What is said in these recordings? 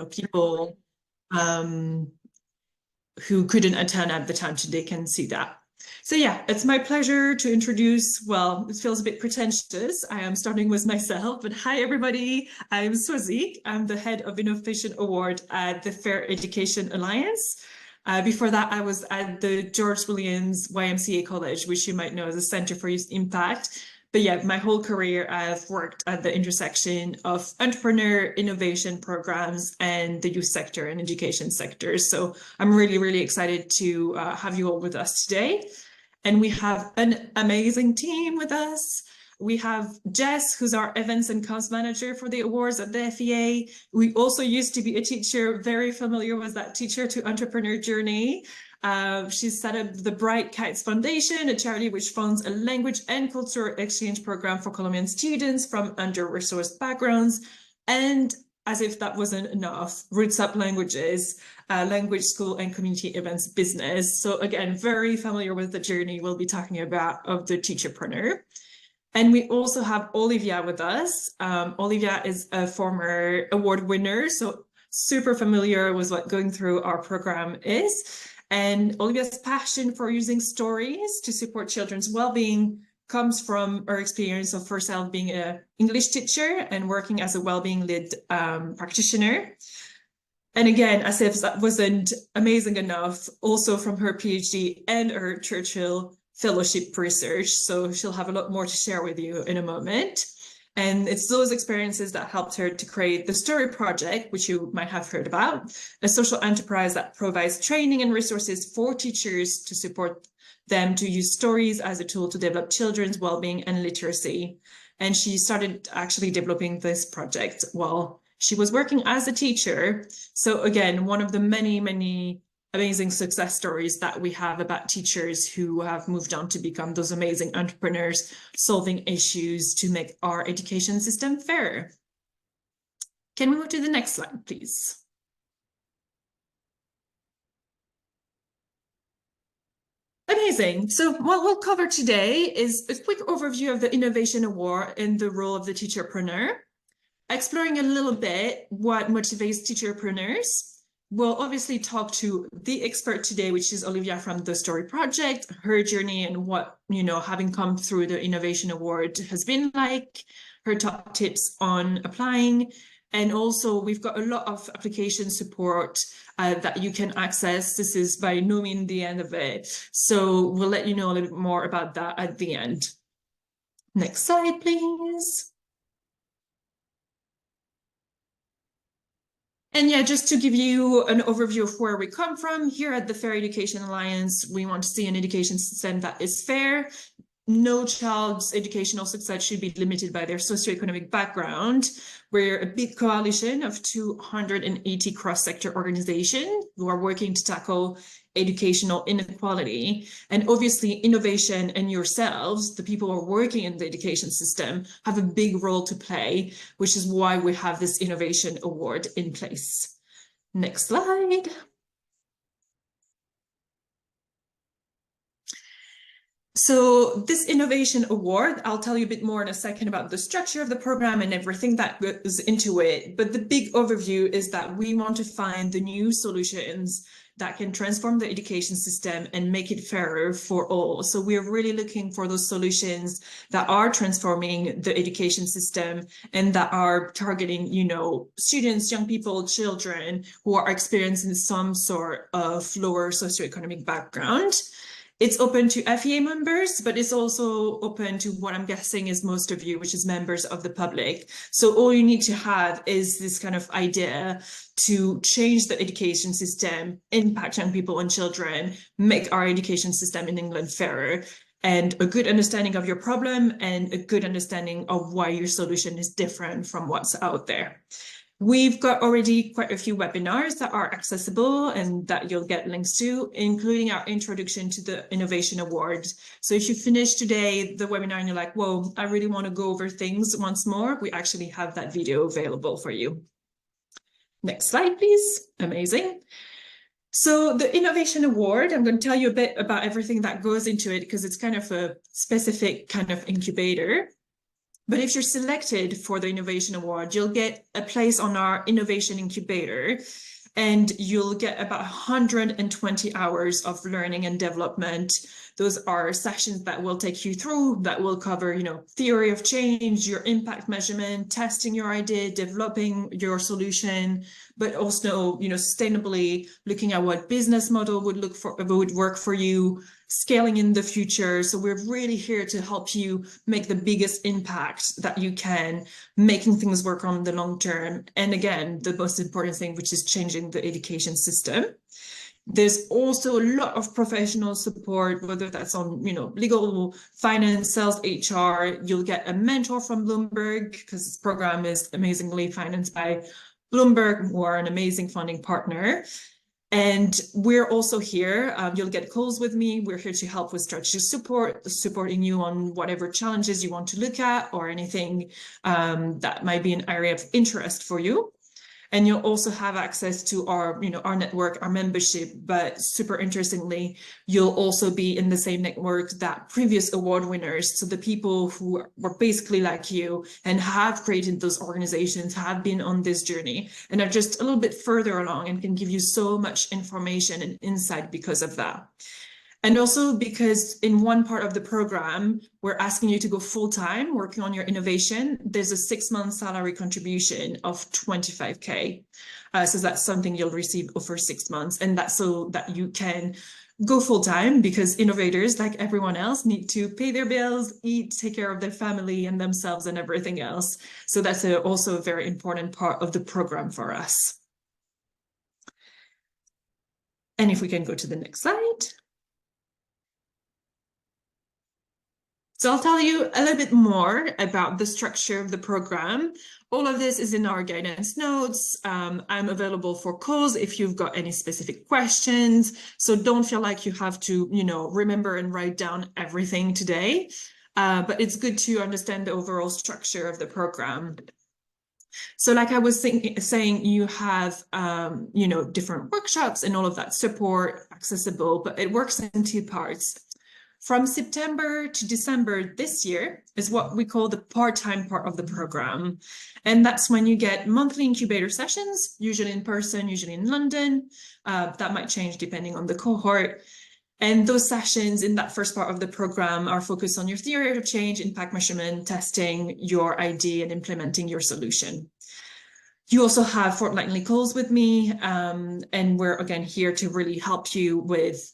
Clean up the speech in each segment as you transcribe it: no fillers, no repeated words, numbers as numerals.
people who couldn't attend at the time today can see that. So yeah, it's my pleasure to introduce, well, it feels a bit pretentious. I am starting with myself, but hi everybody, I'm Swazik. I'm the head of Innovation Award at the Fair Education Alliance. Before that, I was at the George Williams YMCA College, which you might know as a Center for Youth Impact. But yeah, my whole career, I've worked at the intersection of entrepreneur innovation programs and the youth sector and education sector. So I'm really, really excited to have you all with us today. And we have an amazing team with us. We have Jess, who's our events and comms manager for the awards at the FEA. We also used to be a teacher, very familiar with that teacher to entrepreneur journey. She's set up the Bright Kites Foundation, a charity which funds a language and cultural exchange program for Colombian students from under-resourced backgrounds. And as if that wasn't enough, Roots Up Languages, language school and community events business. So again, very familiar with the journey we'll be talking about of the Teacherpreneur. And we also have Olivia with us. Olivia is a former award winner, so super familiar with what going through our program is. And Olivia's passion for using stories to support children's well-being comes from her experience of herself being an English teacher and working as a well-being lead practitioner. And again, as if that wasn't amazing enough, also from her PhD and her Churchill Fellowship research. So she'll have a lot more to share with you in a moment. And it's those experiences that helped her to create the Story Project, which you might have heard about, a social enterprise that provides training and resources for teachers to support them to use stories as a tool to develop children's well-being and literacy. And she started actually developing this project while she was working as a teacher. So again, one of the many, many amazing success stories that we have about teachers who have moved on to become those amazing entrepreneurs solving issues to make our education system fairer. Can we move to the next slide, please? Amazing. So what we'll cover today is a quick overview of the Innovation Award and the role of the Teacherpreneur, exploring a little bit what motivates teacherpreneurs. We'll obviously talk to the expert today, which is Olivia from the Story Project, her journey and what, having come through the Innovation Award has been like, her top tips on applying. And also we've got a lot of application support that you can access. This is by no means the end of it. So we'll let you know a little bit more about that at the end. Next slide, please. And yeah, just to give you an overview of where we come from, here at the Fair Education Alliance, we want to see an education system that is fair. No child's educational success should be limited by their socioeconomic background. We're a big coalition of 280 cross-sector organizations who are working to tackle educational inequality. And obviously innovation and yourselves, the people who are working in the education system, have a big role to play, which is why we have this Innovation Award in place. Next slide. So this Innovation Award, I'll tell you a bit more in a second about the structure of the program and everything that goes into it. But the big overview is that we want to find the new solutions that can transform the education system and make it fairer for all. So we're really looking for those solutions that are transforming the education system and that are targeting, students, young people, children who are experiencing some sort of lower socioeconomic background. It's open to FEA members, but it's also open to what I'm guessing is most of you, which is members of the public. So all you need to have is this kind of idea to change the education system, impact young people and children, make our education system in England fairer, and a good understanding of your problem and a good understanding of why your solution is different from what's out there. We've got already quite a few webinars that are accessible and that you'll get links to, including our introduction to the Innovation Award. So if you finish today the webinar and you're like, whoa, I really want to go over things once more, we actually have that video available for you. Next slide, please. Amazing. So the Innovation Award, I'm going to tell you a bit about everything that goes into it because it's kind of a specific kind of incubator. But if you're selected for the Innovation Award, you'll get a place on our Innovation Incubator, and you'll get about 120 hours of learning and development. Those are sessions that will take you through, that will cover, theory of change, your impact measurement, testing your idea, developing your solution, but also, sustainably looking at what business model would work for you, scaling in the future. So we're really here to help you make the biggest impact that you can, making things work on the long term. And again, the most important thing, which is changing the education system. There's also a lot of professional support, whether that's on, legal, finance, sales, HR. You'll get a mentor from Bloomberg, because this program is amazingly financed by Bloomberg, who are an amazing funding partner. And we're also here. You'll get calls with me. We're here to help with strategy support, supporting you on whatever challenges you want to look at, or anything that might be an area of interest for you. And you'll also have access to our, our network, our membership. But super interestingly, you'll also be in the same network that previous award winners. So the people who were basically like you and have created those organizations, have been on this journey, and are just a little bit further along and can give you so much information and insight because of that. And also because in one part of the program, we're asking you to go full-time working on your innovation. There's a 6-month salary contribution of 25K. So that's something you'll receive over 6 months. And that's so that you can go full-time, because innovators, like everyone else, need to pay their bills, eat, take care of their family and themselves and everything else. So that's also a very important part of the program for us. And if we can go to the next slide. So I'll tell you a little bit more about the structure of the program. All of this is in our guidance notes. I'm available for calls if you've got any specific questions. So don't feel like you have to, remember and write down everything today. But it's good to understand the overall structure of the program. So like I was saying, you have, different workshops and all of that support accessible, but it works in 2 parts. From September to December this year is what we call the part-time part of the program. And that's when you get monthly incubator sessions, usually in person, usually in London. That might change depending on the cohort. And those sessions in that first part of the program are focused on your theory of change, impact measurement, testing your idea, and implementing your solution. You also have fortnightly calls with me, and we're again here to really help you with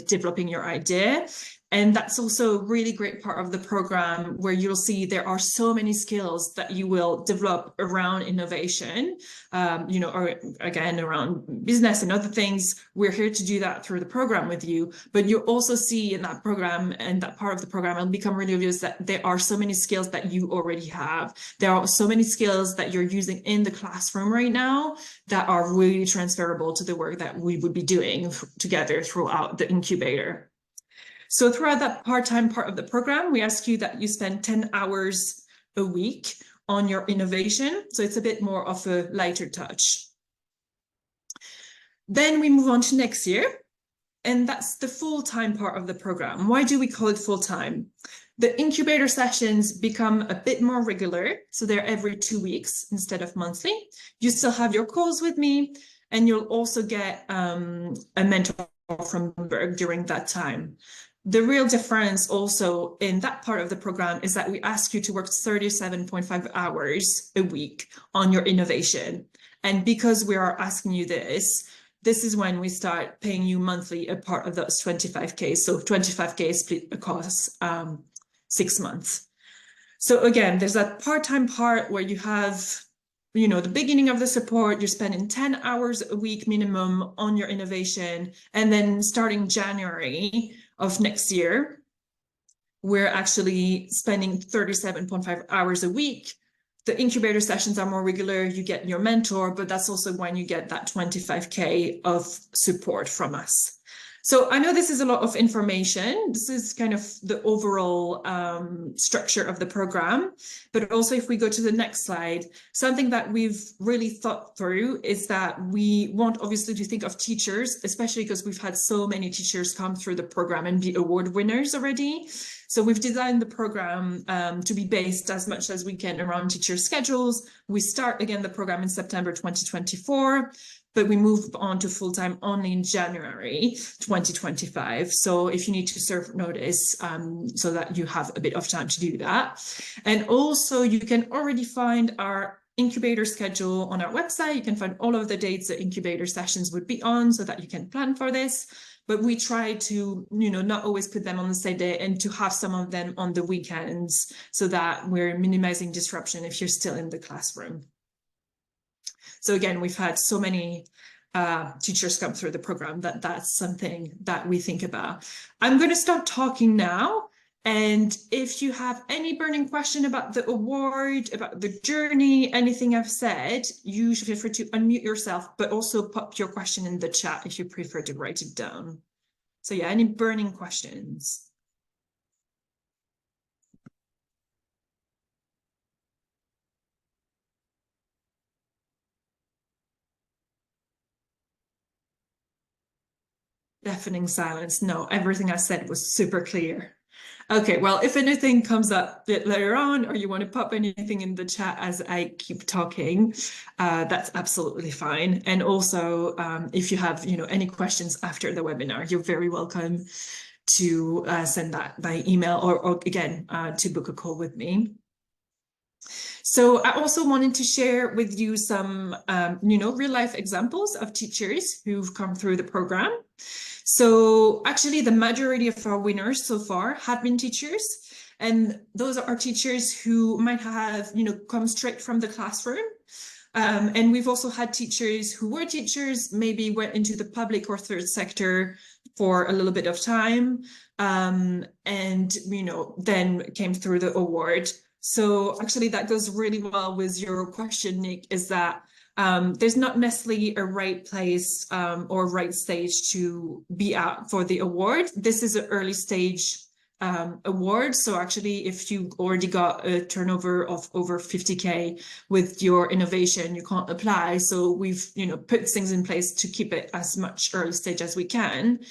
developing your idea. And that's also a really great part of the program, where you'll see there are so many skills that you will develop around innovation, or again, around business and other things. We're here to do that through the program with you. But you also see in that program, and that part of the program, it'll become really obvious that there are so many skills that you already have. There are so many skills that you're using in the classroom right now that are really transferable to the work that we would be doing together throughout the incubator. So throughout that part-time part of the program, we ask you that you spend 10 hours a week on your innovation. So it's a bit more of a lighter touch. Then we move on to next year, and that's the full-time part of the program. Why do we call it full-time? The incubator sessions become a bit more regular. So they're every 2 weeks instead of monthly. You still have your calls with me, and you'll also get a mentor from Bloomberg during that time. The real difference also in that part of the program is that we ask you to work 37.5 hours a week on your innovation. And because we are asking you this is when we start paying you monthly a part of those 25K. So 25K split across 6 months. So again, there's that part-time part where you have, the beginning of the support, you're spending 10 hours a week minimum on your innovation. And then starting January of next year, we're actually spending 37.5 hours a week. The incubator sessions are more regular. You get your mentor, but that's also when you get that 25K of support from us. So I know this is a lot of information. This is kind of the overall structure of the program. But also, if we go to the next slide, something that we've really thought through is that we want obviously to think of teachers, especially because we've had so many teachers come through the program and be award winners already. So we've designed the program to be based as much as we can around teacher schedules. We start again the program in September 2024, but we move on to full-time only in January 2025. So if you need to serve notice, so that you have a bit of time to do that. And also you can already find our incubator schedule on our website. You can find all of the dates the incubator sessions would be on so that you can plan for this. But we try to, not always put them on the same day and to have some of them on the weekends so that we're minimizing disruption if you're still in the classroom. So again, we've had so many teachers come through the program that's something that we think about. I'm going to start talking now. And if you have any burning question about the award, about the journey, anything I've said, you should feel free to unmute yourself, but also pop your question in the chat if you prefer to write it down. So yeah, any burning questions? Deafening silence. No, everything I said was super clear. Okay, well, if anything comes up a bit later on, or you want to pop anything in the chat as I keep talking, that's absolutely fine. And also, if you have, any questions after the webinar, you're very welcome to send that by email or again, to book a call with me. So I also wanted to share with you some, real life examples of teachers who've come through the program. So actually the majority of our winners so far have been teachers, and those are teachers who might have, come straight from the classroom. And we've also had teachers who were teachers, maybe went into the public or third sector for a little bit of time, and, then came through the award. So actually that goes really well with your question, Nick, is that there's not necessarily a right place or right stage to be at for the award. This is an early stage award. So actually, if you already got a turnover of over 50K with your innovation, you can't apply. So we've, put things in place to keep it as much early stage as we can.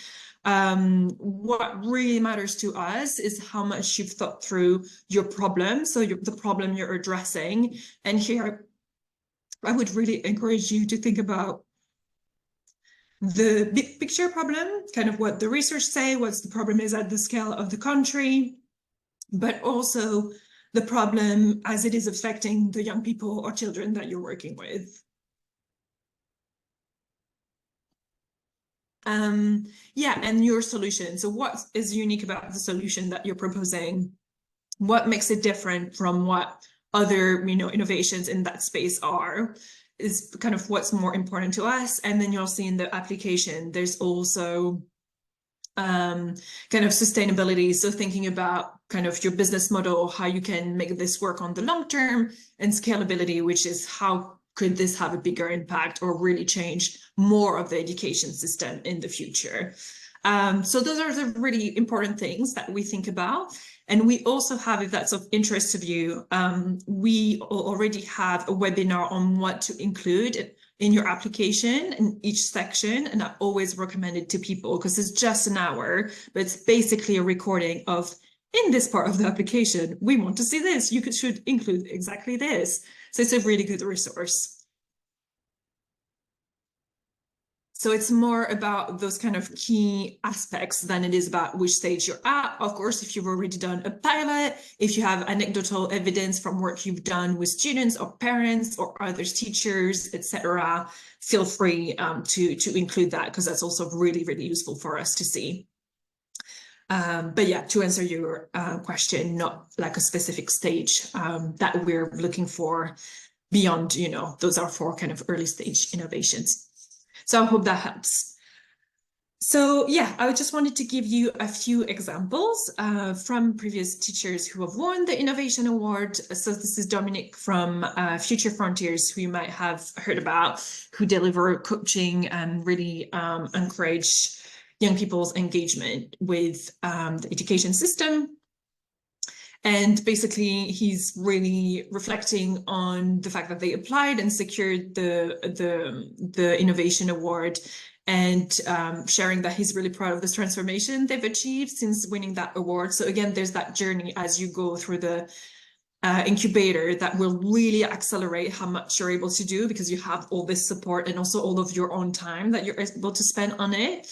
What really matters to us is how much you've thought through your problem. So the problem you're addressing. And here, I would really encourage you to think about the big picture problem, kind of what the research say, what the problem is at the scale of the country, but also the problem as it is affecting the young people or children that you're working with. Yeah, and your solution. So what is unique about the solution that you're proposing? What makes it different from what other, innovations in that space is kind of what's more important to us. And then you'll see in the application, there's also kind of sustainability. So thinking about kind of your business model, how you can make this work on the long term, and scalability, which is how could this have a bigger impact or really change more of the education system in the future. So those are the really important things that we think about. And we also have, if that's of interest to you, we already have a webinar on what to include in your application in each section. And I always recommend it to people because it's just an hour, but it's basically a recording of, in this part of the application, we want to see this. You should include exactly this. So it's a really good resource. So it's more about those kind of key aspects than it is about which stage you're at. Of course, if you've already done a pilot, if you have anecdotal evidence from work you've done with students or parents or other teachers, etc., feel free to include that, because that's also really, really useful for us to see. But yeah, to answer your question, not like a specific stage that we're looking for beyond, those are for kind of early stage innovations. So I hope that helps. So yeah, I just wanted to give you a few examples from previous teachers who have won the Innovation Award. So this is Dominic from Future Frontiers, who you might have heard about, who deliver coaching and really encourage young people's engagement with the education system. And basically, he's really reflecting on the fact that they applied and secured the Innovation Award. and sharing that he's really proud of this transformation they've achieved since winning that award. So again, there's that journey as you go through the incubator that will really accelerate how much you're able to do, because you have all this support and also all of your own time that you're able to spend on it.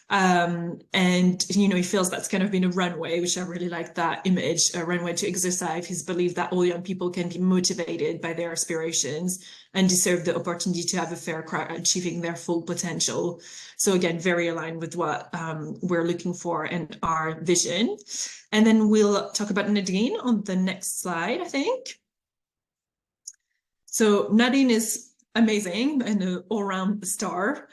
And he feels that's kind of been a runway, which I really like that image, a runway to exercise. He's believed that all young people can be motivated by their aspirations and deserve the opportunity to have a fair crack at achieving their full potential. So again, very aligned with what we're looking for and our vision. And then we'll talk about Nadine on the next slide, I think. So Nadine is amazing and an all-round star.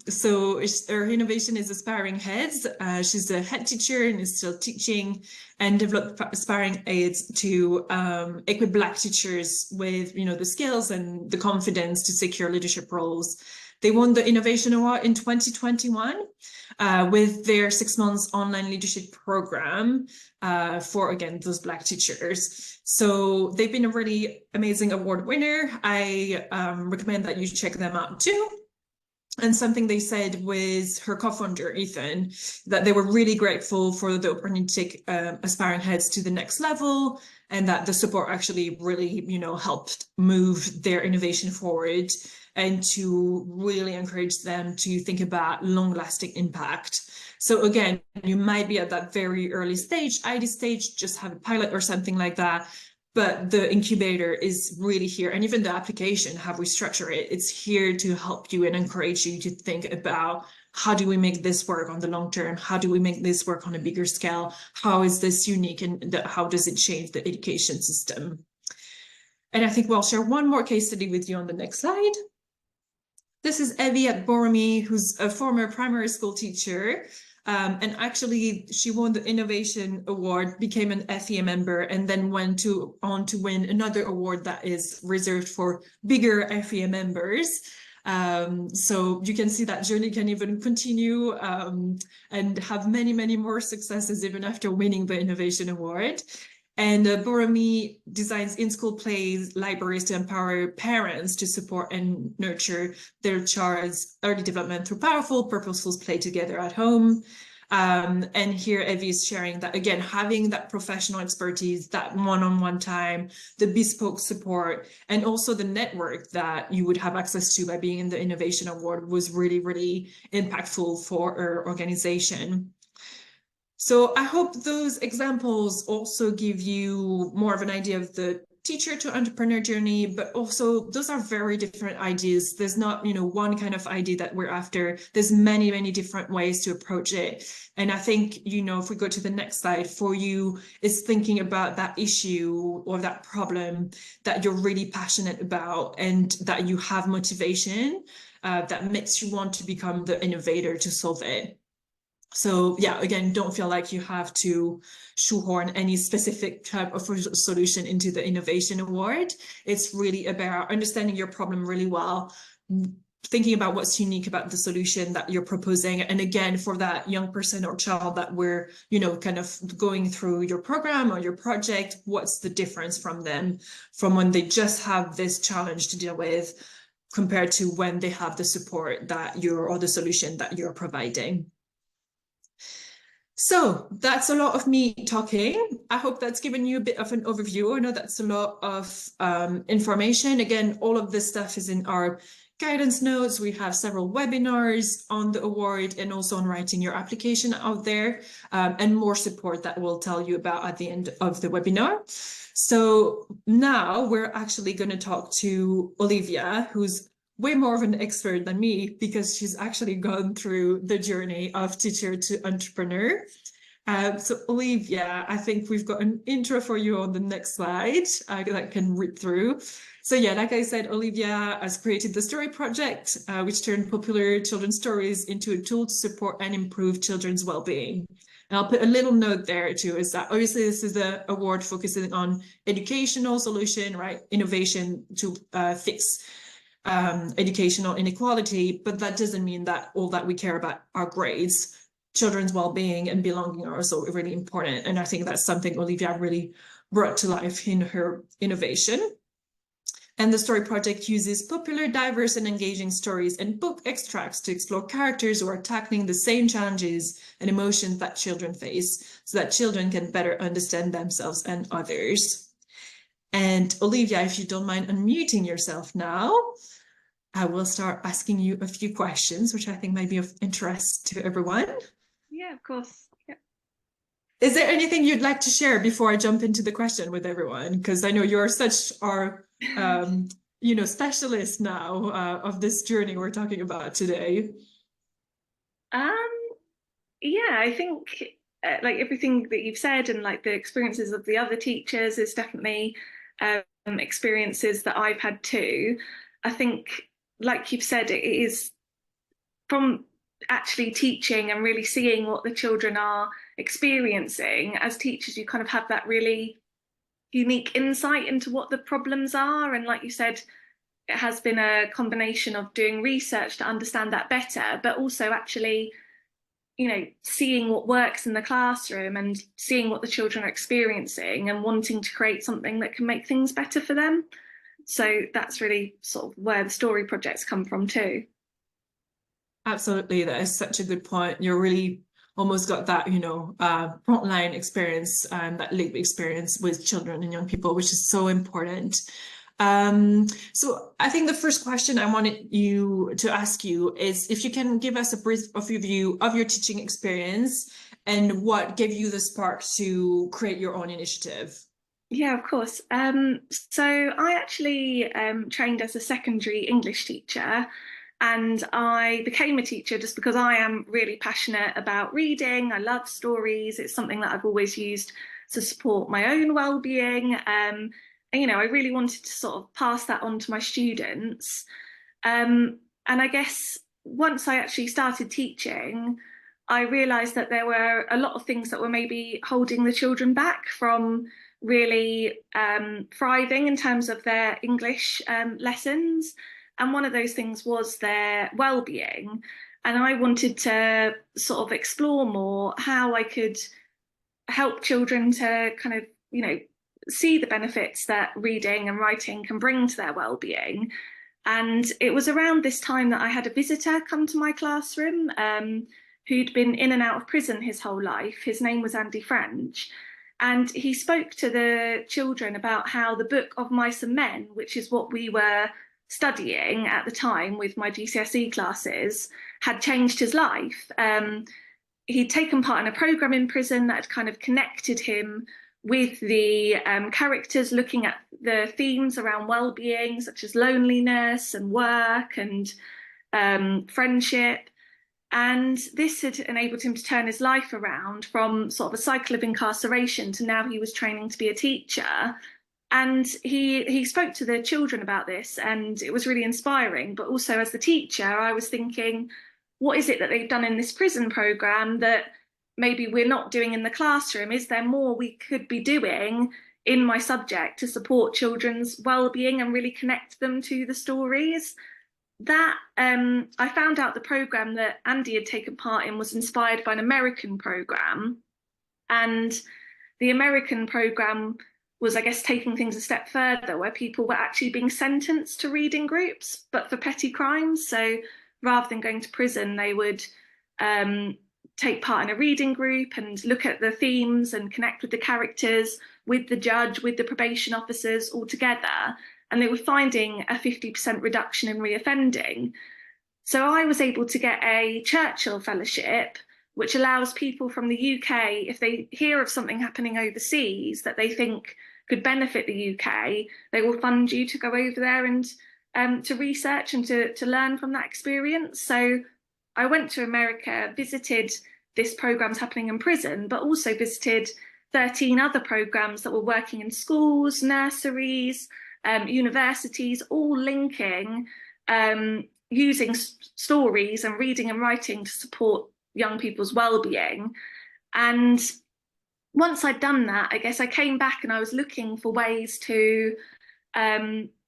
So her innovation is Aspiring Heads. She's a head teacher and is still teaching, and developed aspiring aids to equip Black teachers with the skills and the confidence to secure leadership roles. They won the Innovation Award in 2021 with their 6 months online leadership program for, again, those Black teachers. So they've been a really amazing award winner. I recommend that you check them out too. And something they said was her co-founder, Ethan, that they were really grateful for the opportunity to take Aspiring Heads to the next level, and that the support actually really, helped move their innovation forward and to really encourage them to think about long-lasting impact. So again, you might be at that very early stage, ID stage, just have a pilot or something like that. But the incubator is really here, and even the application, how we structure it, it's here to help you and encourage you to think about, how do we make this work on the long term? How do we make this work on a bigger scale? How is this unique, and how does it change the education system? And I think we'll share one more case study with you on the next slide. This is Evie at Boromir, who's a former primary school teacher. And actually, she won the Innovation Award, became an FEA member, and then went on to win another award that is reserved for bigger FEA members. So you can see that journey can even continue and have many, many more successes even after winning the Innovation Award. And Boromir designs in-school plays, libraries to empower parents to support and nurture their child's early development through powerful, purposeful play together at home. And here Evie is sharing that, again, having that professional expertise, that one-on-one time, the bespoke support, and also the network that you would have access to by being in the Innovation Award was really, really impactful for her organization. So I hope those examples also give you more of an idea of the teacher to entrepreneur journey, but also those are very different ideas. There's not, one kind of idea that we're after. There's many, many different ways to approach it. And I think, if we go to the next slide, for you, is thinking about that issue or that problem that you're really passionate about and that you have motivation that makes you want to become the innovator to solve it. So yeah, again, don't feel like you have to shoehorn any specific type of solution into the Innovation Award. It's really about understanding your problem really well, thinking about what's unique about the solution that you're proposing. And again, for that young person or child that we're, kind of going through your program or your project, what's the difference from them, from when they just have this challenge to deal with compared to when they have the support that or the solution that you're providing. So that's a lot of me talking. I hope that's given you a bit of an overview. I know that's a lot of information. Again, all of this stuff is in our guidance notes. We have several webinars on the award and also on writing your application out there, and more support that we'll tell you about at the end of the webinar. So now we're actually going to talk to Olivia, who's way more of an expert than me because she's actually gone through the journey of teacher to entrepreneur. So Olivia, I think we've got an intro for you on the next slide that can read through. So yeah, like I said, Olivia has created the Story Project, which turned popular children's stories into a tool to support and improve children's well-being. And I'll put a little note there too, is that obviously this is the award focusing on educational solution, right? Innovation to fix educational inequality, but that doesn't mean that all that we care about are grades. Children's well-being and belonging are also really important. And I think that's something Olivia really brought to life in her innovation. And the story project uses popular, diverse, and engaging stories and book extracts to explore characters who are tackling the same challenges and emotions that children face, so that children can better understand themselves and others. And Olivia, if you don't mind unmuting yourself now, I will start asking you a few questions, which I think might be of interest to everyone. Yeah, of course. Yeah. Is there anything you'd like to share before I jump into the question with everyone? Because I know you're such our, specialist now of this journey we're talking about today. Yeah, I think like everything that you've said and like the experiences of the other teachers is definitely experiences that I've had too. I think, like you've said, it is from actually teaching and really seeing what the children are experiencing. As teachers, you kind of have that really unique insight into what the problems are. And like you said, it has been a combination of doing research to understand that better, but also actually, seeing what works in the classroom and seeing what the children are experiencing and wanting to create something that can make things better for them. So that's really sort of where the story projects come from too. Absolutely, that is such a good point. You're really almost got that, frontline experience and that lived experience with children and young people, which is so important. So I think the first question I wanted you to ask you is if you can give us a brief overview of your teaching experience and what gave you the spark to create your own initiative. Yeah, of course. So I actually trained as a secondary English teacher, and I became a teacher just because I am really passionate about reading. I love stories. It's something that I've always used to support my own well-being. And, I really wanted to sort of pass that on to my students. And I guess once I actually started teaching, I realised that there were a lot of things that were maybe holding the children back from really thriving in terms of their English lessons. And one of those things was their well-being. And I wanted to sort of explore more how I could help children to kind of, see the benefits that reading and writing can bring to their well-being. And it was around this time that I had a visitor come to my classroom who'd been in and out of prison his whole life. His name was Andy French. And he spoke to the children about how the book of Mice and Men, which is what we were studying at the time with my GCSE classes, had changed his life. He'd taken part in a programme in prison that had kind of connected him with the characters, looking at the themes around well-being, such as loneliness and work and friendship. And this had enabled him to turn his life around from sort of a cycle of incarceration to now he was training to be a teacher. And he spoke to the children about this, and it was really inspiring. But also as the teacher, I was thinking, what is it that they've done in this prison programme that maybe we're not doing in the classroom? Is there more we could be doing in my subject to support children's well-being and really connect them to the stories? That I found out the program that Andy had taken part in was inspired by an American program, and the American program was, I guess, taking things a step further, where people were actually being sentenced to reading groups, but for petty crimes. So rather than going to prison, they would take part in a reading group and look at the themes and connect with the characters, with the judge, with the probation officers all together. And they were finding a 50% reduction in reoffending. So I was able to get a Churchill Fellowship, which allows people from the UK, if they hear of something happening overseas that they think could benefit the UK, they will fund you to go over there and to research and to learn from that experience. So I went to America, visited this program's happening in prison, but also visited 13 other programs that were working in schools, nurseries, universities, all linking using stories and reading and writing to support young people's well-being. And once I'd done that, I guess I came back and I was looking for ways to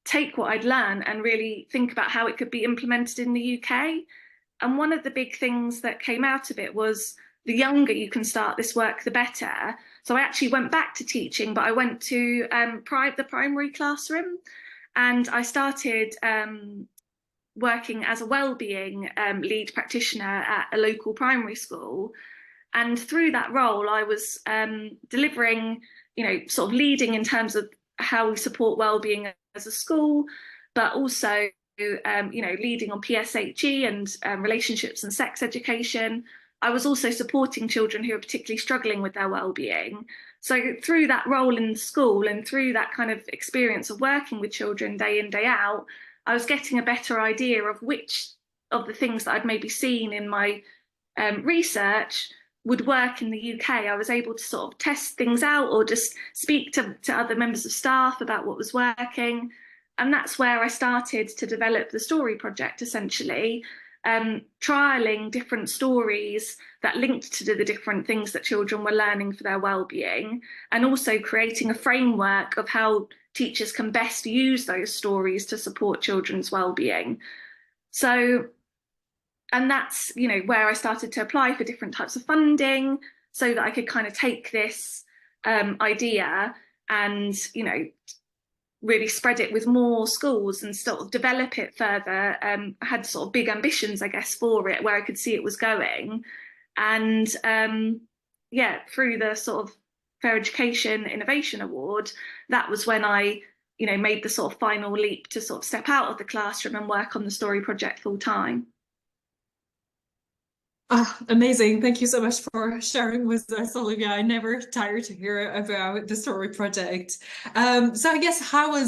take what I'd learned and really think about how it could be implemented in the UK. And one of the big things that came out of it was the younger you can start this work, the better. So I actually went back to teaching, but I went to the primary classroom. And I started working as a wellbeing lead practitioner at a local primary school. And through that role, I was delivering, sort of leading in terms of how we support wellbeing as a school, but also, leading on PSHE and relationships and sex education. I was also supporting children who are particularly struggling with their wellbeing. So through that role in school and through that kind of experience of working with children day in, day out, I was getting a better idea of which of the things that I'd maybe seen in my research would work in the UK. I was able to sort of test things out or just speak to other members of staff about what was working. And that's where I started to develop the story project, essentially, trialing different stories that linked to the different things that children were learning for their well-being, and also creating a framework of how teachers can best use those stories to support children's well-being. So, and that's, where I started to apply for different types of funding so that I could kind of take this idea and, really spread it with more schools and sort of develop it further. I had sort of big ambitions, I guess, for it, where I could see it was going. And through the sort of Fair Education Innovation Award, that was when I, made the sort of final leap to sort of step out of the classroom and work on the story project full time. Amazing. Thank you so much for sharing with us, Olivia. I never tire to hear about the story project. So I guess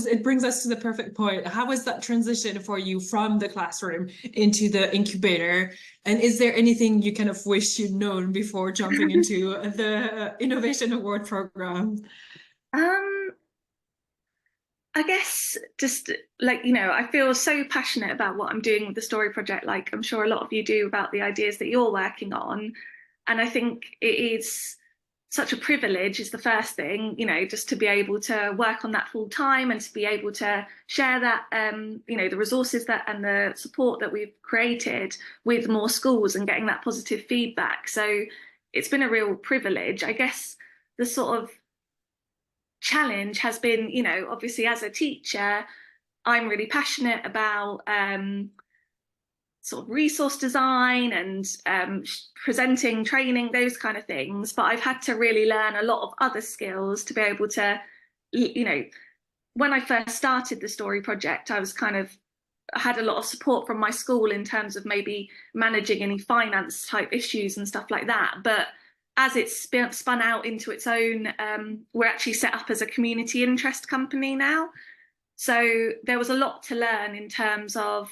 it brings us to the perfect point. How was that transition for you from the classroom into the incubator? And is there anything you kind of wish you'd known before jumping into the Innovation Award program? I guess just I feel so passionate about what I'm doing with the story project, like I'm sure a lot of you do, about the ideas that you're working on. And I think it is such a privilege, is the first thing, just to be able to work on that full time and to be able to share that, the resources that and the support that we've created with more schools and getting that positive feedback. So it's been a real privilege. I guess the sort of challenge has been, obviously as a teacher, I'm really passionate about sort of resource design and presenting, training, those kind of things. But I've had to really learn a lot of other skills to be able to, when I first started the story project, I had a lot of support from my school in terms of maybe managing any finance type issues and stuff like that. But as it's spun out into its own, we're actually set up as a community interest company now. So there was a lot to learn in terms of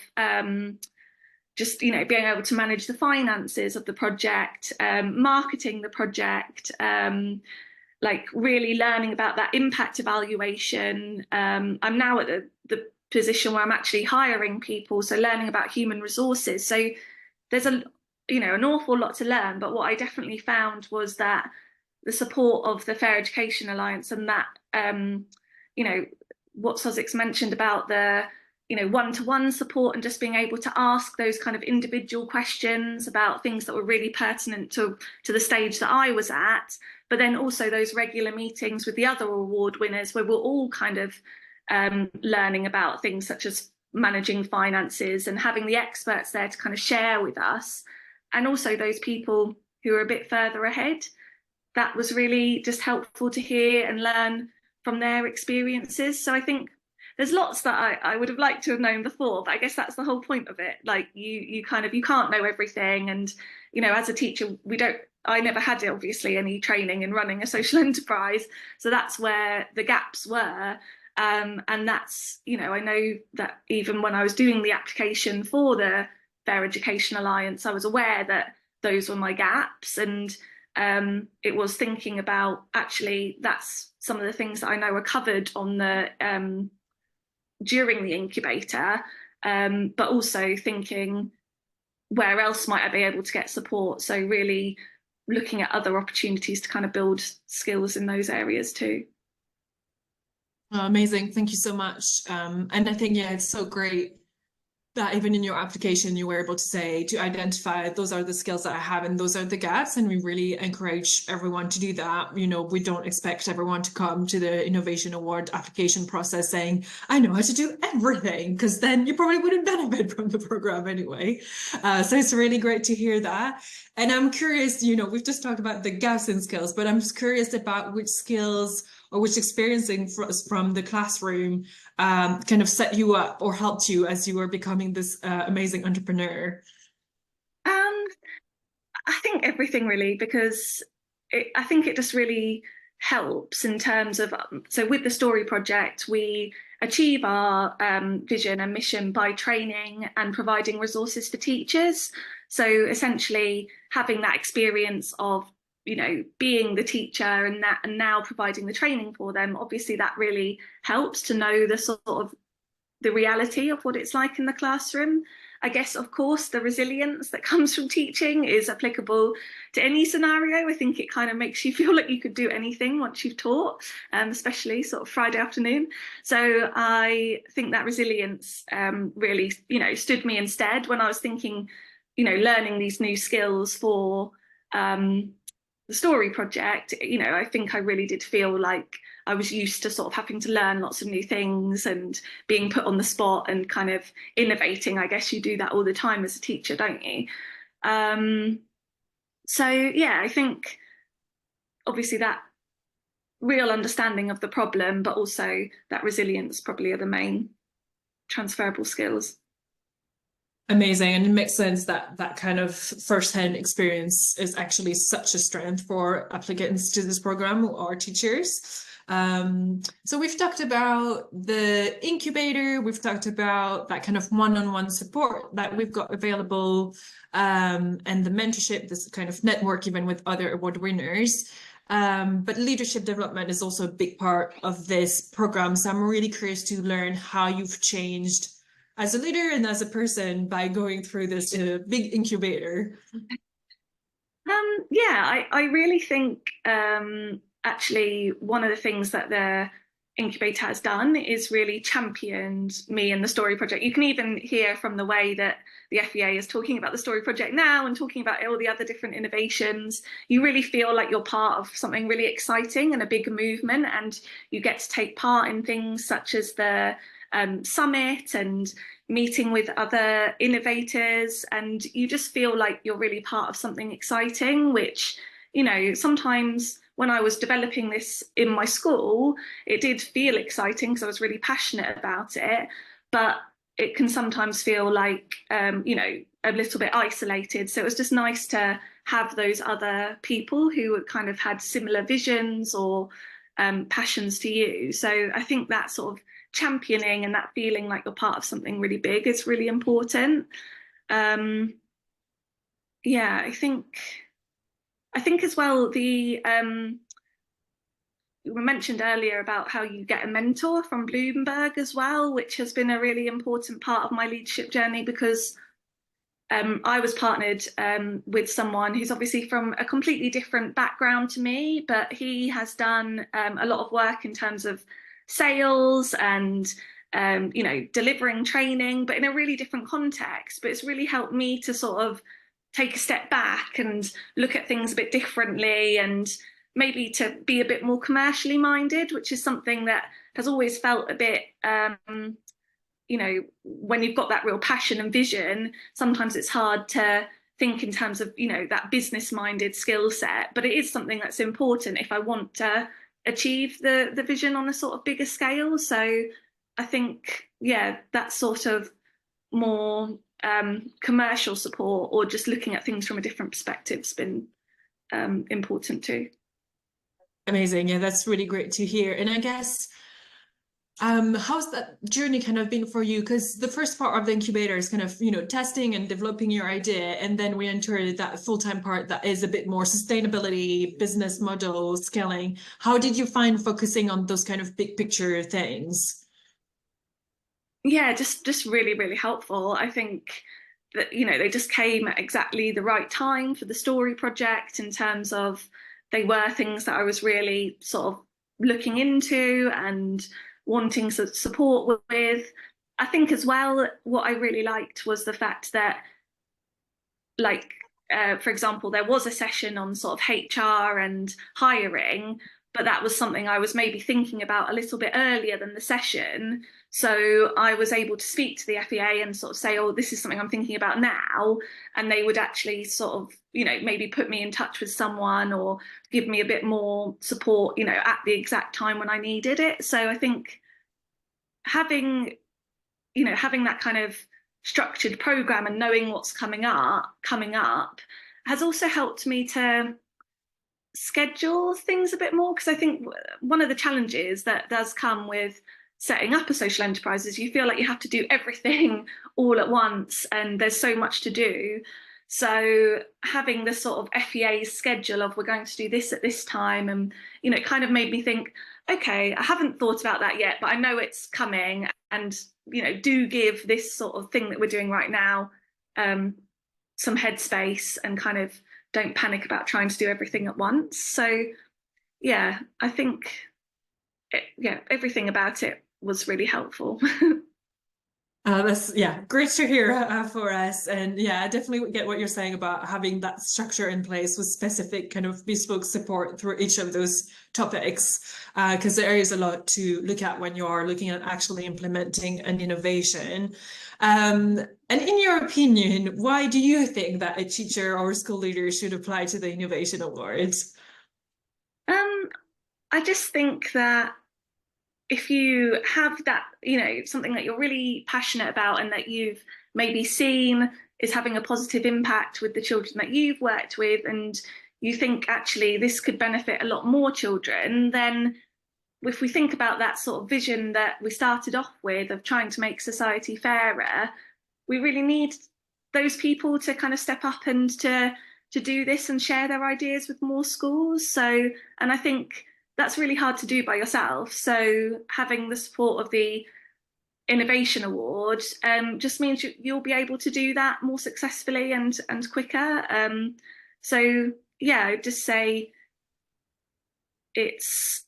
just, being able to manage the finances of the project, marketing the project, like really learning about that impact evaluation. I'm now at the position where I'm actually hiring people, so learning about human resources. So there's an awful lot to learn, but what I definitely found was that the support of the Fair Education Alliance and that, what Sussex mentioned about the, one-to-one support and just being able to ask those kind of individual questions about things that were really pertinent to the stage that I was at, but then also those regular meetings with the other award winners where we're all kind of learning about things such as managing finances and having the experts there to kind of share with us. And also those people who are a bit further ahead. That was really just helpful to hear and learn from their experiences. So I think there's lots that I would have liked to have known before, but I guess that's the whole point of it. Like you can't know everything. And, as a teacher, I never had obviously any training in running a social enterprise. So that's where the gaps were. And that's, I know that even when I was doing the application for the Fair Education Alliance, I was aware that those were my gaps, and it was thinking about, actually, that's some of the things that I know are covered on the during the incubator, but also thinking where else might I be able to get support. So really looking at other opportunities to kind of build skills in those areas too. Amazing. Thank you so much. And I think, yeah, it's so great that even in your application, you were able to say, to identify those are the skills that I have and those are the gaps. And we really encourage everyone to do that. You know, we don't expect everyone to come to the Innovation Award application process saying, I know how to do everything, because then you probably wouldn't benefit from the program anyway. So it's really great to hear that. And I'm curious, you know, we've just talked about the gaps in skills, but I'm just curious about which skills or which experiencing from the classroom kind of set you up or helped you as you were becoming this amazing entrepreneur? Um, I think everything really, because I think it just really helps in terms of, so with the story project, we achieve our vision and mission by training and providing resources for teachers. So essentially having that experience of, you know, being the teacher and that, and now providing the training for them, obviously that really helps to know the sort of the reality of what it's like in the classroom. I guess, of course, the resilience that comes from teaching is applicable to any scenario. I think it kind of makes you feel like you could do anything once you've taught, especially sort of Friday afternoon. So I think that resilience really, you know, stood me in stead when I was thinking, you know, learning these new skills for the story project. You know, I think I really did feel like I was used to sort of having to learn lots of new things and being put on the spot and kind of innovating. I guess you do that all the time as a teacher, don't you? Um, so yeah, I think obviously that real understanding of the problem, but also that resilience probably are the main transferable skills. Amazing. And it makes sense that that kind of first-hand experience is actually such a strength for applicants to this program or teachers. So we've talked about the incubator, we've talked about that kind of one-on-one support that we've got available, and the mentorship, this kind of network even with other award winners. But leadership development is also a big part of this program. So I'm really curious to learn how you've changed as a leader and as a person by going through this big incubator. Yeah, I really think actually one of the things that the incubator has done is really championed me and the story project. You can even hear from the way that the FEA is talking about the story project now and talking about all the other different innovations. You really feel like you're part of something really exciting and a big movement, and you get to take part in things such as the summit and meeting with other innovators, and you just feel like you're really part of something exciting, which, you know, sometimes when I was developing this in my school, it did feel exciting because I was really passionate about it, but it can sometimes feel like, you know, a little bit isolated. So it was just nice to have those other people who kind of had similar visions or passions to you. So I think that sort of championing and that feeling like you're part of something really big is really important. Yeah, I think as well the we mentioned earlier about how you get a mentor from Bloomberg as well, which has been a really important part of my leadership journey, because I was partnered with someone who's obviously from a completely different background to me, but he has done a lot of work in terms of sales and you know, delivering training, but in a really different context. But it's really helped me to sort of take a step back and look at things a bit differently, and maybe to be a bit more commercially minded, which is something that has always felt a bit you know, when you've got that real passion and vision, sometimes it's hard to think in terms of, you know, that business minded skill set, but it is something that's important if I want to achieve the vision on a sort of bigger scale. So I think, yeah, that sort of more commercial support or just looking at things from a different perspective has been important too. Amazing. Yeah, that's really great to hear. And I guess how's that journey kind of been for you? Because the first part of the incubator is kind of, you know, testing and developing your idea. And then we enter that full-time part that is a bit more sustainability, business model, scaling. How did you find focusing on those kind of big picture things? Yeah, just really, really helpful. I think that, you know, they just came at exactly the right time for the story project, in terms of they were things that I was really sort of looking into and wanting support with. I think as well, what I really liked was the fact that, like, for example, there was a session on sort of HR and hiring, but that was something I was maybe thinking about a little bit earlier than the session. So I was able to speak to the FEA and sort of say, oh, this is something I'm thinking about now. And they would actually sort of, maybe put me in touch with someone or give me a bit more support, at the exact time when I needed it. So I think having, having that kind of structured program and knowing what's coming up has also helped me to schedule things a bit more, because I think one of the challenges that does come with setting up a social enterprise is you feel like you have to do everything all at once and there's so much to do. So having this sort of FEA schedule of we're going to do this at this time, and it kind of made me think, okay, I haven't thought about that yet, but I know it's coming, and do give this sort of thing that we're doing right now some headspace, and kind of don't panic about trying to do everything at once. So yeah, I think everything about it was really helpful. That's great to hear for us. And yeah, I definitely get what you're saying about having that structure in place with specific kind of bespoke support through each of those topics, because there is a lot to look at when you are looking at actually implementing an innovation. And in your opinion, why do you think that a teacher or school leader should apply to the Innovation Awards? I just think that if you have that, something that you're really passionate about and that you've maybe seen is having a positive impact with the children that you've worked with, and you think actually this could benefit a lot more children, then if we think about that sort of vision that we started off with of trying to make society fairer, we really need those people to kind of step up and to do this and share their ideas with more schools. So, and I think that's really hard to do by yourself. So having the support of the Innovation Award just means you'll be able to do that more successfully and quicker. So yeah, I'd just say it's,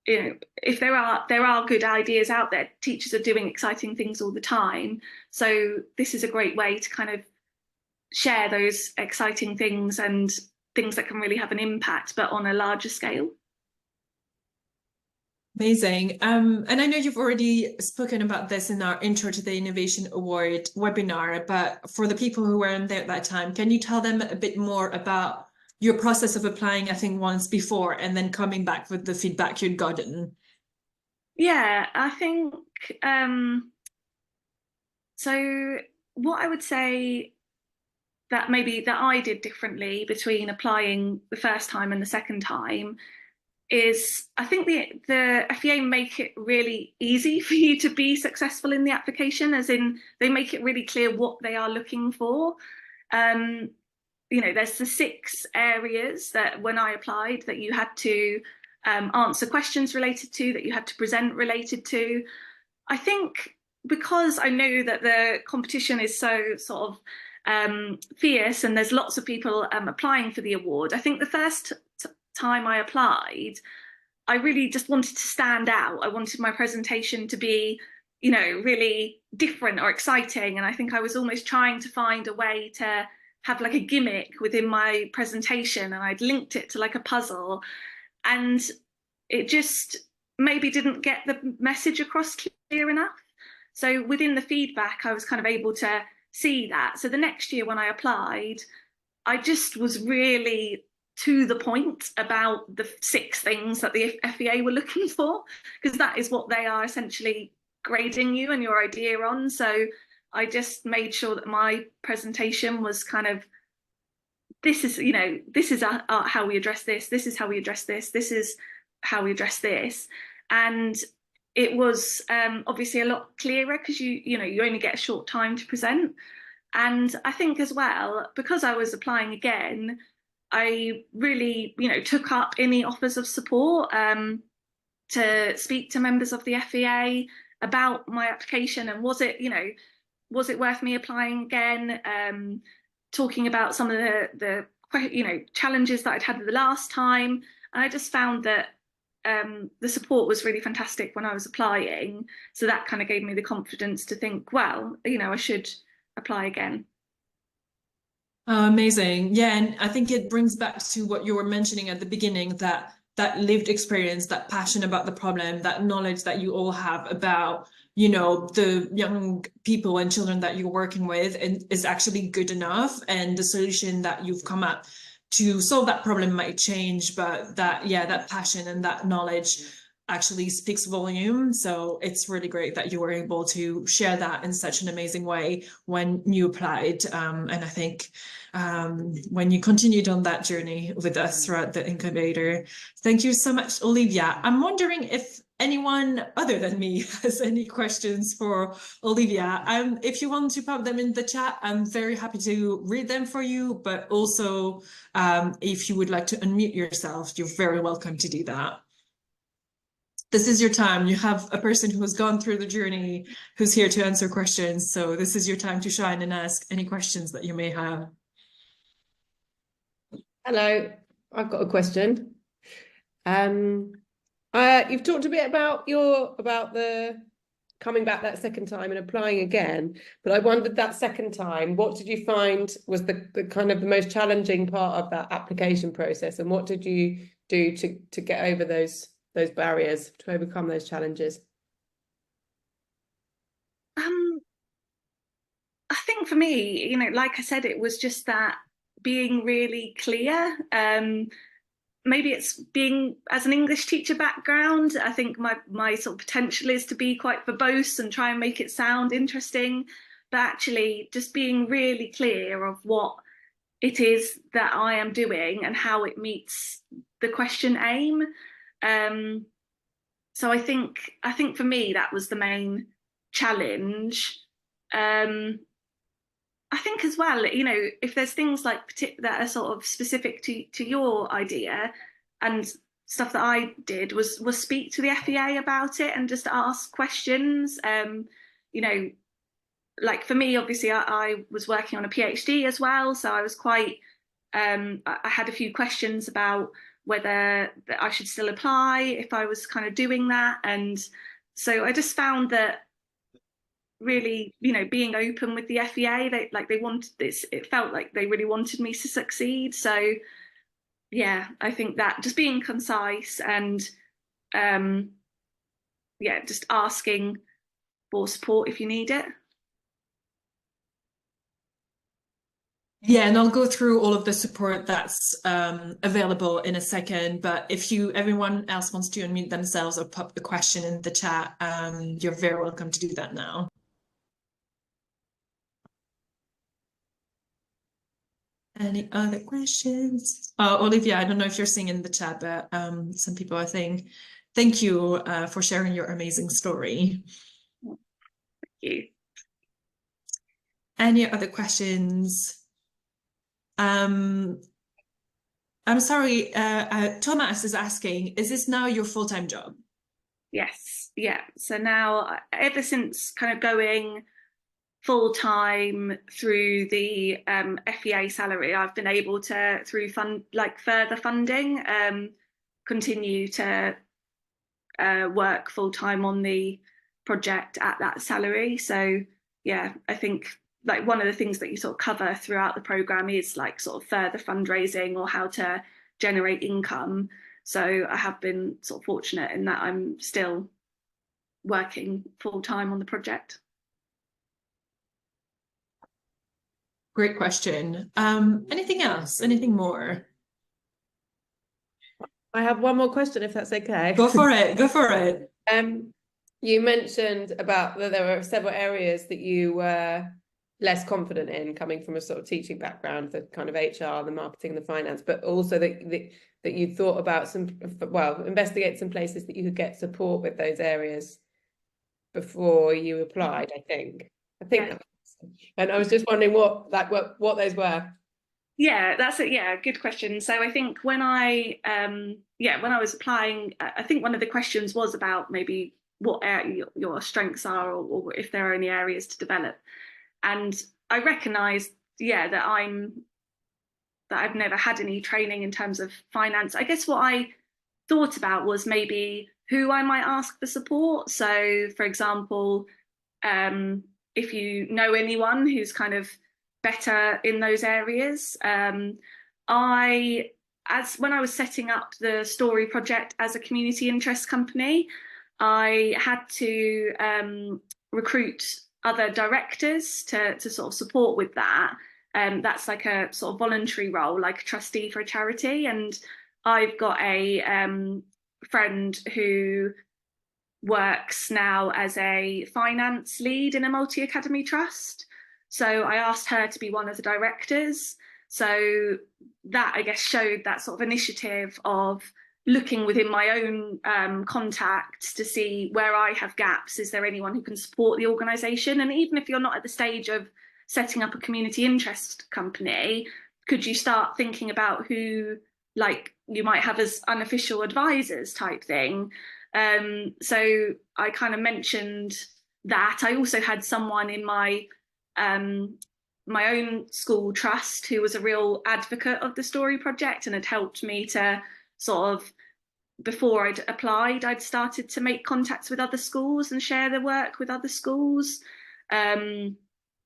if there are good ideas out there, teachers are doing exciting things all the time. So this is a great way to kind of share those exciting things and things that can really have an impact, but on a larger scale. Amazing. And I know you've already spoken about this in our Intro to the Innovation Award webinar, but for the people who weren't there at that time, can you tell them a bit more about your process of applying, I think, once before and then coming back with the feedback you'd gotten? Yeah, I think so what I would say that maybe that I did differently between applying the first time and the second time is I think the FEA make it really easy for you to be successful in the application, as in they make it really clear what they are looking for. There's the 6 areas that when I applied that you had to answer questions related to, that you had to present related to. I think because I know that the competition is so sort of fierce and there's lots of people applying for the award, I think the first time I applied, I really just wanted to stand out. I wanted my presentation to be, really different or exciting. And I think I was almost trying to find a way to have like a gimmick within my presentation, and I'd linked it to like a puzzle, and it just maybe didn't get the message across clear enough. So within the feedback, I was kind of able to see that. So the next year when I applied, I just was really to the point about the 6 things that the FEA were looking for, because that is what they are essentially grading you and your idea on. So I just made sure that my presentation was kind of, this is how we address this, this is how we address this, this is how we address this. And it was obviously a lot clearer because you only get a short time to present. And I think as well, because I was applying again, I really, took up any offers of support to speak to members of the FEA about my application, and was it worth me applying again? Talking about some of the challenges that I'd had the last time, and I just found that the support was really fantastic when I was applying. So that kind of gave me the confidence to think, well, you know, I should apply again. Amazing. Yeah, and I think it brings back to what you were mentioning at the beginning, that that lived experience, that passion about the problem, that knowledge that you all have about, you know, the young people and children that you're working with, and is actually good enough. And the solution that you've come up to solve that problem might change, but that, yeah, that passion and that knowledge actually speaks volume. So it's really great that you were able to share that in such an amazing way when you applied. And I think when you continued on that journey with us throughout the incubator. Thank you so much, Olivia. I'm wondering if anyone other than me has any questions for Olivia. If you want to pop them in the chat, I'm very happy to read them for you, but also if you would like to unmute yourself, you're very welcome to do that. This is your time. You have a person who has gone through the journey who's here to answer questions. So this is your time to shine and ask any questions that you may have. Hello, I've got a question. You've talked a bit about the coming back that second time and applying again, but I wondered, that second time, what did you find was the kind of the most challenging part of that application process, and what did you do to get over those barriers, to overcome those challenges? I think for me, you know, like I said, it was just that being really clear. Maybe it's being, as an English teacher background, I think my sort of potential is to be quite verbose and try and make it sound interesting, but actually just being really clear of what it is that I am doing and how it meets the question aim. So I think for me that was the main challenge. I think as well, you know, if there's things like that are sort of specific to your idea, and stuff that I did was speak to the FEA about it and just ask questions. You know, like for me, obviously, I was working on a PhD as well, so I was quite. I had a few questions about whether I should still apply if I was kind of doing that, and so I just found that really, you know, being open with the FEA, they wanted this, it felt like they really wanted me to succeed. So yeah, I think that just being concise and yeah, just asking for support if you need it. Yeah, and I'll go through all of the support that's available in a second. But if everyone else wants to unmute themselves or pop the question in the chat, you're very welcome to do that now. Any other questions? Olivia, I don't know if you're seeing in the chat, but some people are saying, thank you for sharing your amazing story. Thank you. Any other questions? I'm sorry, Thomas is asking, is this now your full-time job? Yes, yeah. So now, ever since kind of going full-time through the FEA salary, I've been able to, through further funding, continue to work full-time on the project at that salary. So yeah, I think like one of the things that you sort of cover throughout the program is like sort of further fundraising or how to generate income. So I have been sort of fortunate in that I'm still working full-time on the project. Great question. Anything else? Anything more? I have one more question, if that's okay. Go for it. Go for it. You mentioned about that there were several areas that you were less confident in, coming from a sort of teaching background, the kind of HR, the marketing, the finance, but also that you thought about investigate some places that you could get support with those areas before you applied, I think. Yeah. And I was just wondering what those were. Yeah, that's it. Yeah, good question. So I think when I was applying, I think one of the questions was about maybe what your strengths are, or if there are any areas to develop. And I recognised, yeah, that I've never had any training in terms of finance. I guess what I thought about was maybe who I might ask for support. So, for example, if you know anyone who's kind of better in those areas, when I was setting up the Story project as a community interest company, I had to recruit other directors to sort of support with that. That's like a sort of voluntary role, like a trustee for a charity. And I've got a friend who works now as a finance lead in a multi-academy trust. So I asked her to be one of the directors. So that, I guess, showed that sort of initiative of looking within my own contacts to see where I have gaps. Is there anyone who can support the organisation? And even if you're not at the stage of setting up a community interest company, could you start thinking about who, like, you might have as unofficial advisors type thing? So I kind of mentioned that. I also had someone in my own school trust who was a real advocate of the Story project and had helped me to sort of, before I'd applied, I'd started to make contacts with other schools and share the work with other schools.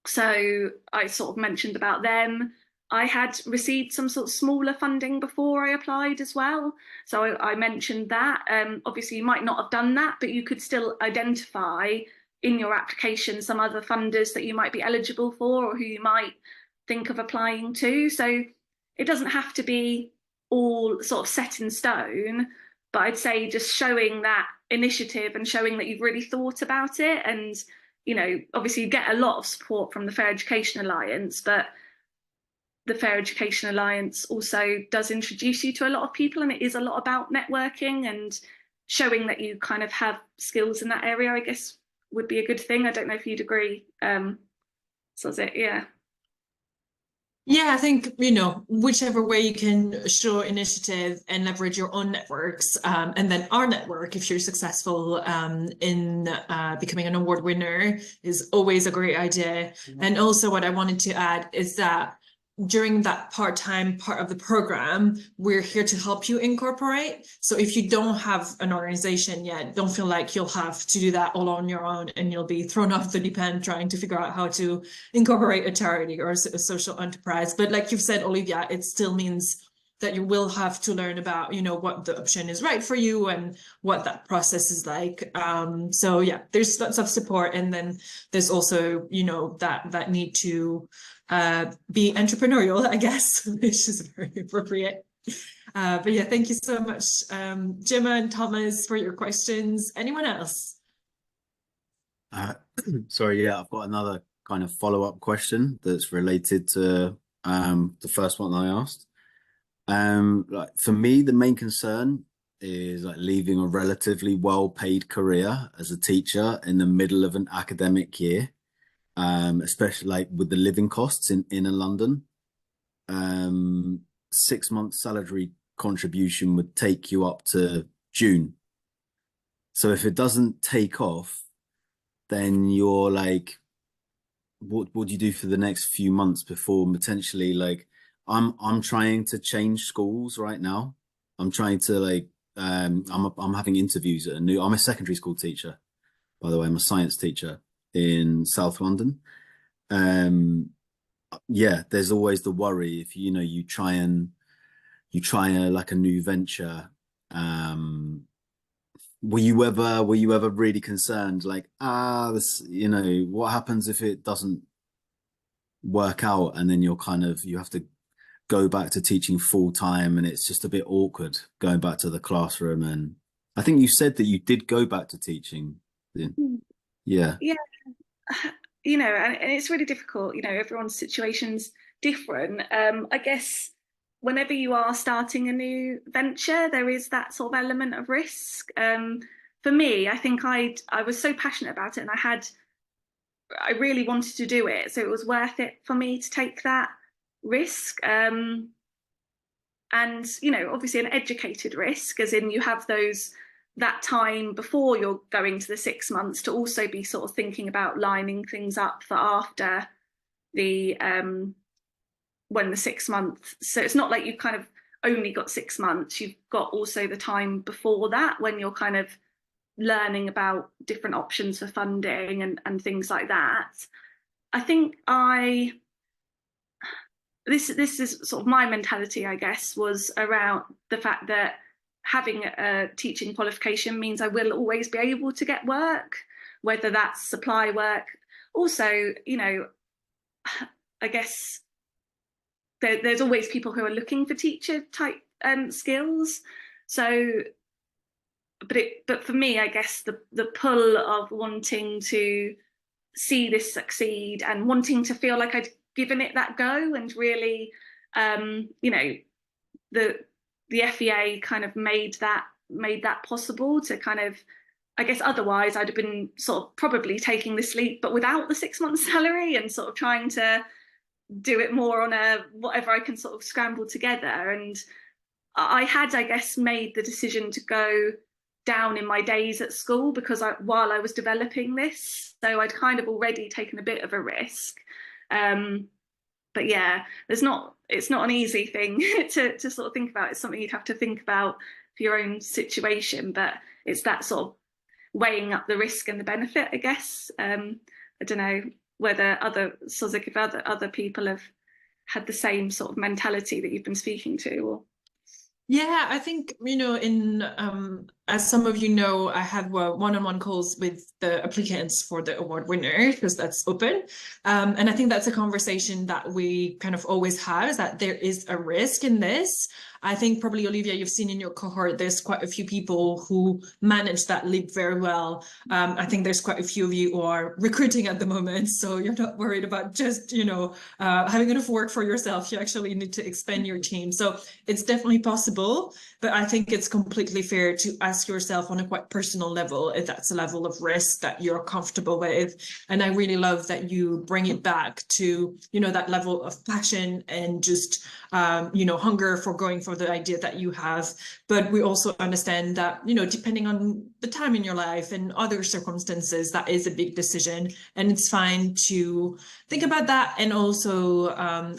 So I sort of mentioned about them. I had received some sort of smaller funding before I applied as well. So I mentioned that. Obviously, you might not have done that, but you could still identify in your application some other funders that you might be eligible for or who you might think of applying to. So it doesn't have to be all sort of set in stone, but I'd say just showing that initiative and showing that you've really thought about it. And, you know, obviously you get a lot of support from the Fair Education Alliance, but the Fair Education Alliance also does introduce you to a lot of people, and it is a lot about networking, and showing that you kind of have skills in that area, I guess, would be a good thing. I don't know if you'd agree. So that's it, yeah. Yeah, I think, you know, whichever way you can show initiative and leverage your own networks, and then our network, if you're successful in becoming an award winner, is always a great idea. And also what I wanted to add is that during that part-time part of the program, we're here to help you incorporate. So if you don't have an organization yet, don't feel like you'll have to do that all on your own and you'll be thrown off the deep end trying to figure out how to incorporate a charity or a social enterprise. But like you've said, Olivia, it still means that you will have to learn about, you know, what the option is right for you and what that process is like. So yeah, there's lots of support. And then there's also, you know, that need to be entrepreneurial, I guess, which is very appropriate. But yeah, thank you so much, Gemma and Thomas, for your questions. Anyone else? Sorry, yeah, I've got another kind of follow-up question that's related to the first one I asked. Like for me, the main concern is like leaving a relatively well-paid career as a teacher in the middle of an academic year. Especially like with the living costs in London. 6 months salary contribution would take you up to June. So if it doesn't take off, then you're like, what do you do for the next few months before potentially, like, I'm trying to change schools right now. I'm trying to like, I'm having interviews at I'm a secondary school teacher, by the way. I'm a science teacher in South London. Yeah, there's always the worry if you try like a new venture. Were you ever really concerned, like, this, what happens if it doesn't work out and then you have to go back to teaching full time and it's just a bit awkward going back to the classroom? And I think you said that you did go back to teaching. Yeah. And it's really difficult. Everyone's situation's different. I guess whenever you are starting a new venture, there is that sort of element of risk. For me, I think I was so passionate about it, and I really wanted to do it, so it was worth it for me to take that risk. And obviously an educated risk, as in you have that time before you're going to the 6 months to also be sort of thinking about lining things up for after the when the 6 months. So it's not like you kind of only got 6 months. You've got also the time before that when you're kind of learning about different options for funding and things like that. I think this is sort of my mentality, I guess, was around the fact that having a teaching qualification means I will always be able to get work, whether that's supply work. Also, you know, I guess there's always people who are looking for teacher type skills. So, but for me, I guess the pull of wanting to see this succeed and wanting to feel like I'd given it that go, and really, you know, the FEA kind of made that possible to kind of, I guess otherwise I'd have been sort of probably taking this leap but without the 6 months salary, and sort of trying to do it more on a whatever I can sort of scramble together. And I had, I guess, made the decision to go down in my days at school because while I was developing this, so I'd kind of already taken a bit of a risk. But yeah, it's not an easy thing to sort of think about. It's something you'd have to think about for your own situation, but it's that sort of weighing up the risk and the benefit, I guess. I don't know whether if other people have had the same sort of mentality that you've been speaking to, or. Yeah, I think, you know, as some of you know, I had one-on-one calls with the applicants for the award winner, because that's open. And I think that's a conversation that we kind of always have, is that there is a risk in this. I think probably, Olivia, you've seen in your cohort, there's quite a few people who manage that leap very well. I think there's quite a few of you who are recruiting at the moment, so you're not worried about just, you know, having enough work for yourself. You actually need to expand your team. So it's definitely possible, but I think it's completely fair to ask yourself on a quite personal level if that's a level of risk that you're comfortable with. And I really love that you bring it back to, you know, that level of passion and just, you know, hunger for going for the idea that you have. But we also understand that, you know, depending on the time in your life and other circumstances, that is a big decision, and it's fine to think about that. And also,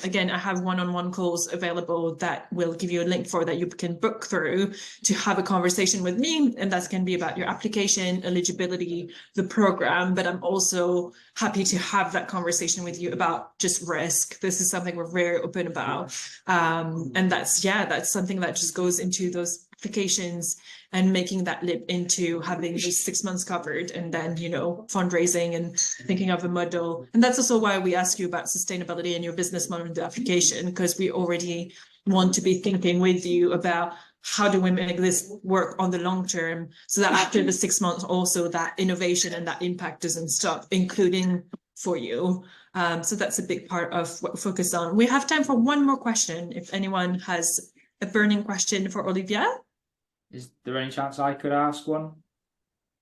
again, I have one-on-one calls available that will give you a link for that you can book through to have a conversation with me, and that can be about your application, eligibility, the program. But I'm also happy to have that conversation with you about just risk. This is something we're very open about, and that's something that just goes into those applications and making that leap into having these 6 months covered, and then, you know, fundraising and thinking of a model. And that's also why we ask you about sustainability and your business model in the application, because we already want to be thinking with you about how do we make this work on the long term, so that after the 6 months also that innovation and that impact doesn't stop, including for you. So that's a big part of what we focus on. We have time for one more question. If anyone has a burning question for Olivia. Is there any chance I could ask one?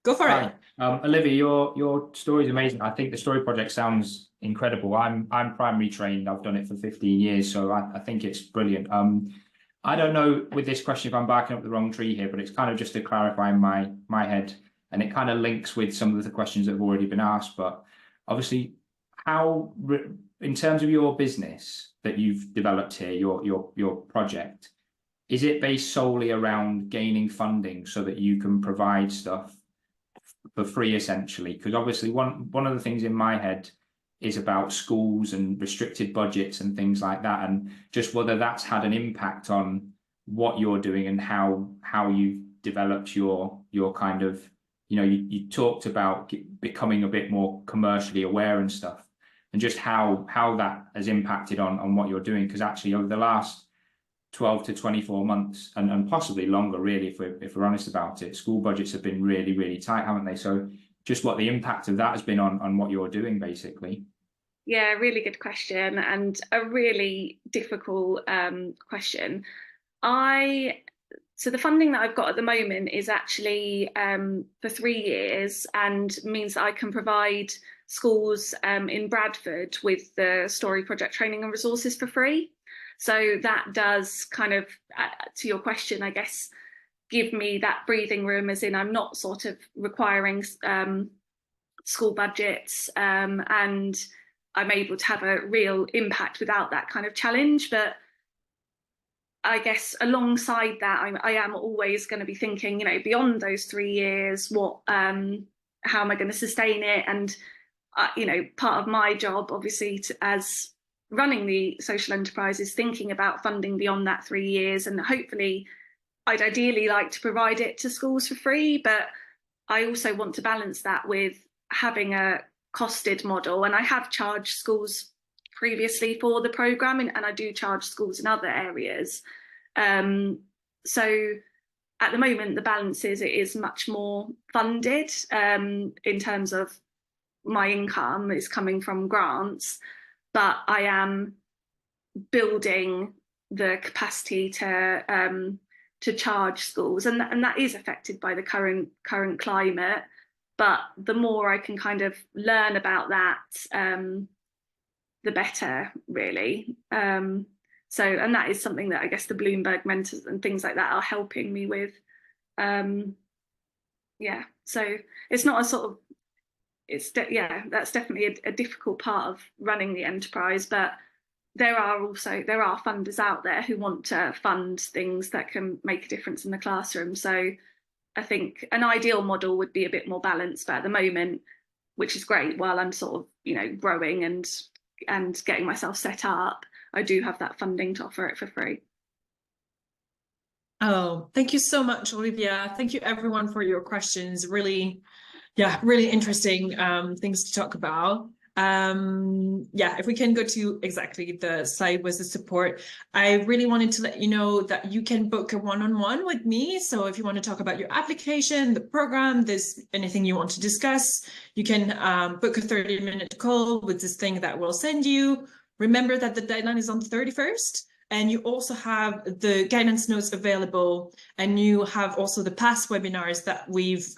Go for it. Olivia, your story is amazing. I think the story project sounds incredible. I'm primary trained. I've done it for 15 years, so I think it's brilliant. I don't know with this question if I'm barking up the wrong tree here, but it's kind of just to clarify in my head, and it kind of links with some of the questions that have already been asked. But obviously, how, in terms of your business that you've developed here, your project, is it based solely around gaining funding so that you can provide stuff for free, essentially? Because obviously one of the things in my head is about schools and restricted budgets and things like that, and just whether that's had an impact on what you're doing and how you've developed your kind of, you know, you talked about becoming a bit more commercially aware and stuff, and just how that has impacted on what you're doing. Because actually over the last 12 to 24 months and possibly longer, really, if we're honest about it, school budgets have been really, really tight, haven't they? So just what the impact of that has been on what you're doing, basically. Yeah, really good question, and a really difficult question. So the funding that I've got at the moment is actually for 3 years, and means that I can provide schools in Bradford with the Story Project training and resources for free. So that does kind of, to your question, I guess, give me that breathing room, as in I'm not sort of requiring school budgets, and I'm able to have a real impact without that kind of challenge. But I guess alongside that, I am always going to be thinking, you know, beyond those 3 years, what, how am I going to sustain it? And, you know, part of my job, obviously, as running the social enterprise is thinking about funding beyond that 3 years. And hopefully, I'd ideally like to provide it to schools for free, but I also want to balance that with having a costed model. And I have charged schools previously for the programme, and I do charge schools in other areas. So at the moment, the balance is it is much more funded in terms of my income is coming from grants, but I am building the capacity to charge schools, and that is affected by the current climate. But the more I can kind of learn about that, the better, really. So, and that is something that I guess the Bloomberg mentors and things like that are helping me with. Yeah, so it's not a sort of, yeah, that's definitely a difficult part of running the enterprise, but there are funders out there who want to fund things that can make a difference in the classroom. So I think an ideal model would be a bit more balanced, but at the moment, which is great, while I'm sort of, you know, growing and getting myself set up, I do have that funding to offer it for free. Oh, thank you so much, Olivia. Thank you everyone for your questions. Really, yeah, really interesting things to talk about. Yeah, if we can go to exactly the slide with the support, I really wanted to let you know that you can book a one-on-one with me. So if you want to talk about your application, the program, there's anything you want to discuss, you can book a 30-minute call with this thing that we'll send you. Remember that the deadline is on the 31st. And you also have the guidance notes available, and you have also the past webinars that we've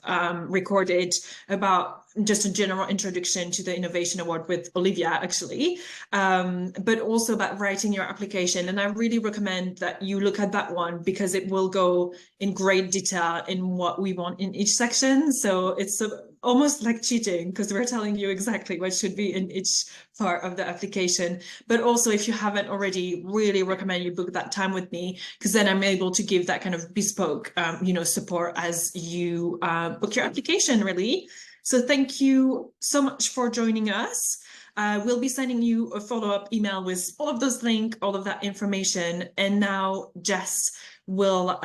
recorded about just a general introduction to the Innovation Award with Olivia, actually, but also about writing your application. And I really recommend that you look at that one because it will go in great detail in what we want in each section. So it's almost like cheating because we're telling you exactly what should be in each part of the application. But also, if you haven't already, really recommend you book that time with me, because then I'm able to give that kind of bespoke, you know, support as you book your application, really. So thank you so much for joining us. We'll be sending you a follow-up email with all of those links, all of that information. And now Jess will,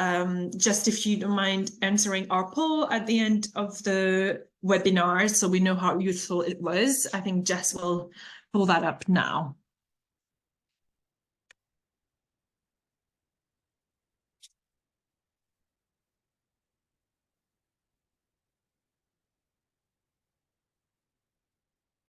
just if you don't mind answering our poll at the end of the webinar, so we know how useful it was. I think Jess will pull that up now.